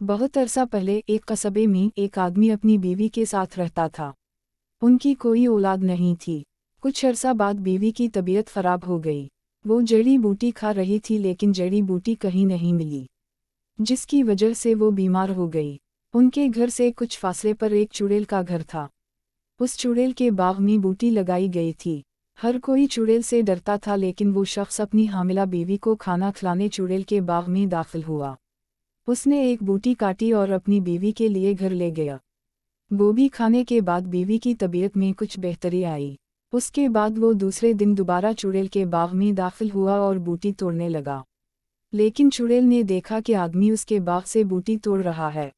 बहुत अरसा पहले एक कस्बे में एक आदमी अपनी बीवी के साथ रहता था। उनकी कोई औलाद नहीं थी। कुछ अरसा बाद बीवी की तबीयत खराब हो गई। वो जड़ी बूटी खा रही थी लेकिन जड़ी बूटी कहीं नहीं मिली, जिसकी वजह से वो बीमार हो गई। उनके घर से कुछ फासले पर एक चुड़ैल का घर था। उस चुड़ैल के बाग में बूटी लगाई गई थी। हर कोई चुड़ैल से डरता था, लेकिन वो शख्स अपनी हामिला बीवी को खाना खिलाने चुड़ैल के बाग में दाखिल हुआ। उसने एक बूटी काटी और अपनी बीवी के लिए घर ले गया। गोभी खाने के बाद बीवी की तबीयत में कुछ बेहतरी आई। उसके बाद वो दूसरे दिन दोबारा चुड़ैल के बाग में दाखिल हुआ और बूटी तोड़ने लगा। लेकिन चुड़ैल ने देखा कि आदमी उसके बाग से बूटी तोड़ रहा है।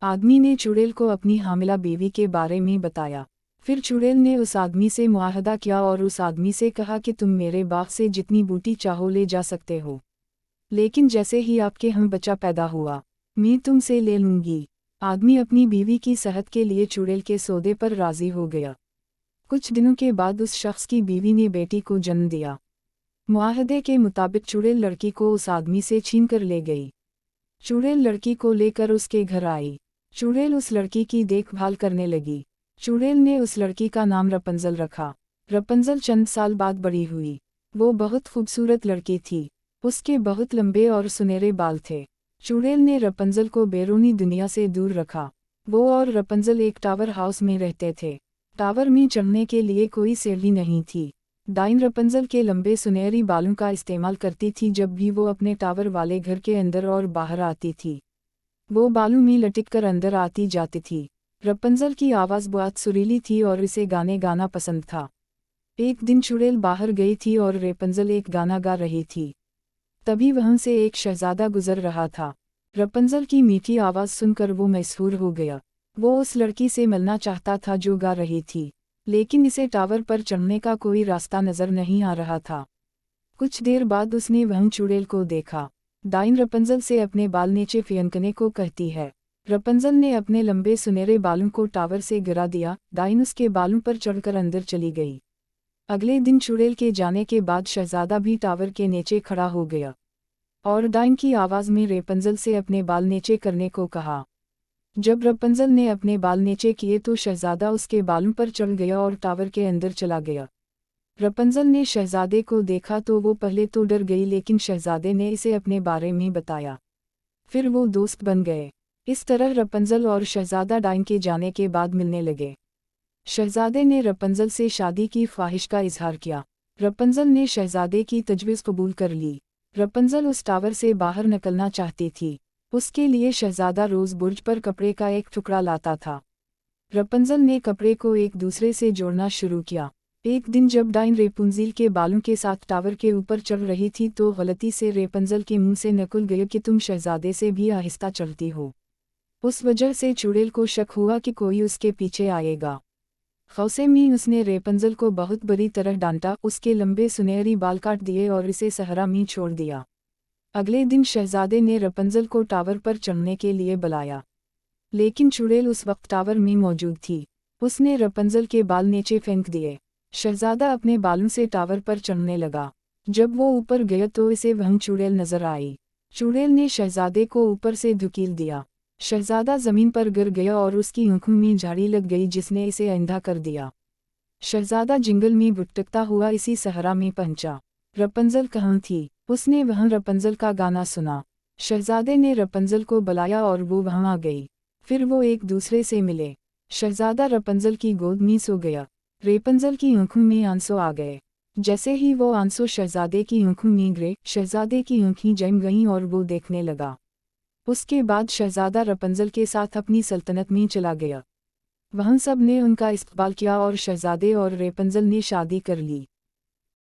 आदमी ने चुड़ैल को अपनी हामिला बीवी के बारे में बताया। फिर चुड़ैल ने उस आदमी से मुआहदा किया और उस आदमी से कहा कि तुम मेरे बाग से जितनी बूटी चाहो ले जा सकते हो, लेकिन जैसे ही आपके हम बच्चा पैदा हुआ मैं तुमसे ले लूंगी। आदमी अपनी बीवी की सेहत के लिए चुड़ैल के सौदे पर राजी हो गया। कुछ दिनों के बाद उस शख्स की बीवी ने बेटी को जन्म दिया। मुआहदे के मुताबिक चुड़ैल लड़की को उस आदमी से छीन कर ले गई। चुड़ैल लड़की को लेकर उसके घर आई। चुड़ैल उस लड़की की देखभाल करने लगी। चुड़ैल ने उस लड़की का नाम रपंजल रखा। रपंजल चंद साल बाद बड़ी हुई। वो बहुत खूबसूरत लड़की थी। उसके बहुत लंबे और सुनहरे बाल थे। चुड़ैल ने रपंजल को बैरूनी दुनिया से दूर रखा। वो और रपंजल एक टावर हाउस में रहते थे। टावर में चढ़ने के लिए कोई सीढ़ी नहीं थी। डाइन रपंजल के लंबे सुनहरी बालों का इस्तेमाल करती थी जब भी वो अपने टावर वाले घर के अंदर और बाहर आती थी। वो बालों में लटक कर अंदर आती जाती थी। रपंजल की आवाज़ बहुत सुरीली थी और इसे गाने गाना पसंद था। एक दिन चुड़ैल बाहर गई थी और रपंजल एक गाना गा रही थी। तभी वहाँ से एक शहजादा गुजर रहा था। रपंजल की मीठी आवाज़ सुनकर वो मशहूर हो गया। वो उस लड़की से मिलना चाहता था जो गा रही थी, लेकिन इसे टावर पर चढ़ने का कोई रास्ता नज़र नहीं आ रहा था। कुछ देर बाद उसने वहाँ चुड़ैल को देखा। डाइन रपंजल से अपने बाल नीचे फेंकने को कहती है। रपंजल ने अपने लंबे सुनहरे बालों को टावर से गिरा दिया। डाइन उसके बालों पर चढ़कर अंदर चली गई। अगले दिन चुड़ैल के जाने के बाद शहजादा भी टावर के नीचे खड़ा हो गया और डाइन की आवाज़ में रपंजल से अपने बाल नीचे करने को कहा। जब रपंजल ने अपने बाल नीचे किए तो शहजादा उसके बालों पर चढ़ गया और टावर के अंदर चला गया। रपंजल ने शहजादे को देखा तो वो पहले तो डर गई, लेकिन शहजादे ने इसे अपने बारे में बताया। फिर वो दोस्त बन गए। इस तरह रपंजल और शहजादा डाइन के जाने के बाद मिलने लगे। शहजादे ने रपंजल से शादी की ख्वाहिश का इजहार किया। रपंजल ने शहजादे की तजवीज़ कबूल कर ली। रपंजल उस टावर से बाहर निकलना चाहती थी। उसके लिए शहजादा रोज़ बुर्ज पर कपड़े का एक टुकड़ा लाता था। रपंजल ने कपड़े को एक दूसरे से जोड़ना शुरू किया। एक दिन जब डाइन रपुंज़ल के बालों के साथ टावर के ऊपर चढ़ रही थी तो गलती से रपंजल के मुंह से निकल गया कि तुम शहजादे से भी आहिस्ता चलती हो। उस वजह से चुड़ैल को शक हुआ कि कोई उसके पीछे आएगा। खौसे में उसने रपंजल को बहुत बुरी तरह डांटा, उसके लंबे सुनहरी बाल काट दिए और इसे सहरा में छोड़ दिया। अगले दिन शहजादे ने रपंजल को टावर पर चढ़ने के लिए बुलाया, लेकिन चुड़ैल उस वक्त टावर में मौजूद थी। उसने रपंजल के बाल नीचे फेंक दिए। शहजादा अपने बालों से टावर पर चढ़ने लगा। जब वो ऊपर गया तो इसे वहीं चुड़ैल नजर आई। चुड़ैल ने शहजादे को ऊपर से धकेल दिया। शहजादा जमीन पर गिर गया और उसकी आंखों में झाड़ी लग गई जिसने इसे अंधा कर दिया। शहजादा जंगल में भटकता हुआ इसी सहरा में पहुंचा। रपंजल कहाँ थी? उसने वहाँ रपंजल का गाना सुना। शहजादे ने रपंजल को बुलाया और वो वहाँ आ गई। फिर वो एक दूसरे से मिले। शहजादा रपंजल की गोद में सो गया। रपंजल की आंखों में आंसू आ गए। जैसे ही वो आंसू शहजादे की आंखों में गिरे, शहजादे की आंखें जम गईं और वो देखने लगा। उसके बाद शहजादा रपंजल के साथ अपनी सल्तनत में चला गया। वहाँ सब ने उनका इस्तकबाल किया और शहजादे और रपंजल ने शादी कर ली।